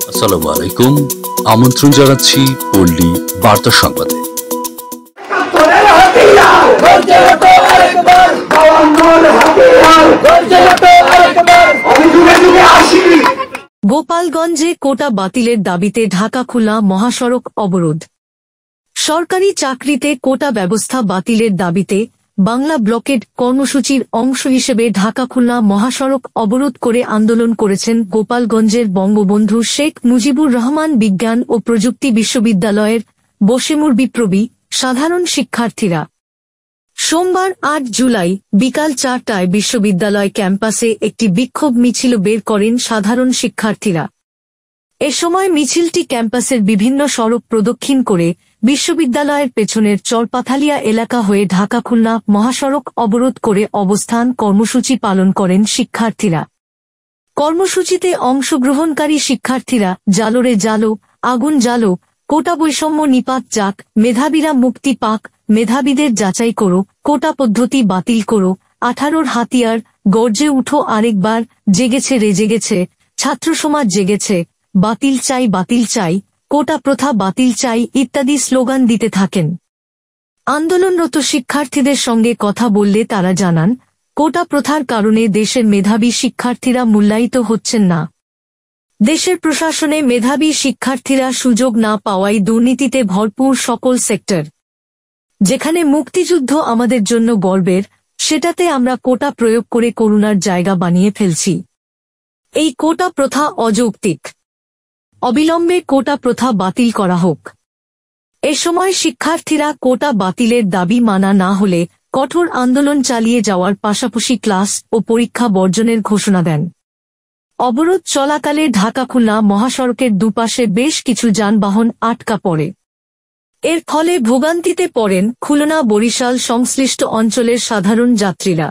আসসালামু আলাইকুম, আমন্ত্রণ জানাচ্ছি পল্লী বার্তা সংবাদে। গোপালগঞ্জে কোটা বাতিলের দাবিতে ঢাকা খুলনা মহাসড়ক অবরোধ। সরকারি চাকরিতে কোটা ব্যবস্থা বাতিলের দাবিতে বাংলা ব্লকেড কর্মসূচির অংশ হিসেবে ঢাকা খুলনা মহাসড়ক অবরোধ করে আন্দোলন করেছেন গোপালগঞ্জের বঙ্গবন্ধু শেখ মুজিবুর রহমান বিজ্ঞান ও প্রযুক্তি বিশ্ববিদ্যালয়ের বশেমুর বিপ্লবী সাধারণ শিক্ষার্থীরা। সোমবার ৮ জুলাই বিকাল ৪টায় বিশ্ববিদ্যালয় ক্যাম্পাসে একটি বিক্ষোভ মিছিল বের করেন সাধারণ শিক্ষার্থীরা। এ সময় মিছিলটি ক্যাম্পাসের বিভিন্ন সড়ক প্রদক্ষিণ করে বিশ্ববিদ্যালয়ের পেছনের চরপাথালিয়া এলাকা হয়ে ঢাকা খুলনা মহাসড়ক অবরোধ করে অবস্থান কর্মসূচি পালন করেন শিক্ষার্থীরা। কর্মসূচিতে অংশগ্রহণকারী শিক্ষার্থীরা জালো রে জালো, আগুন জালো, কোটা বৈষম্য নিপাত যাক, মেধাবীরা মুক্তি পাক, মেধাবীদের যাচাই করো, কোটা পদ্ধতি বাতিল করো, 18-র হাতিয়ার, গর্জে উঠো আরেকবার, জেগেছে রে জেগেছে, ছাত্র সমাজ জেগেছে, বাতিল চাই, কোটা প্রথা বাতিল চাই ইত্যাদি স্লোগান দিতে থাকেন। আন্দোলনরত শিক্ষার্থীদের সঙ্গে কথা বললে তারা জানান, কোটা প্রথার কারণে দেশের মেধাবী শিক্ষার্থীরা মূল্যায়িত হচ্ছেন না। দেশের প্রশাসনে মেধাবী শিক্ষার্থীরা সুযোগ না পাওয়ায় দুর্নীতিতে ভরপুর সকল সেক্টর। যেখানে মুক্তিযুদ্ধ আমাদের জন্য গর্বের, সেটাতে আমরা কোটা প্রয়োগ করে করুণার জায়গা বানিয়ে ফেলছি। এই কোটা প্রথা অযৌক্তিক। অবিলম্বে কোটা প্রথা বাতিল করা হোক। এ সময় শিক্ষার্থীরা কোটা বাতিলের দাবি মানা না হলে কঠোর আন্দোলন চালিয়ে যাওয়ার পাশাপাশি ক্লাস ও পরীক্ষা বর্জনের ঘোষণা দেন। অবরোধ চলাকালে ঢাকা খুলনা মহাসড়কের দুপাশে বেশ কিছু যানবাহন আটকা পড়ে। এর ফলে ভোগান্তিতে পড়েন খুলনা বরিশাল সংশ্লিষ্ট অঞ্চলের সাধারণ যাত্রীরা।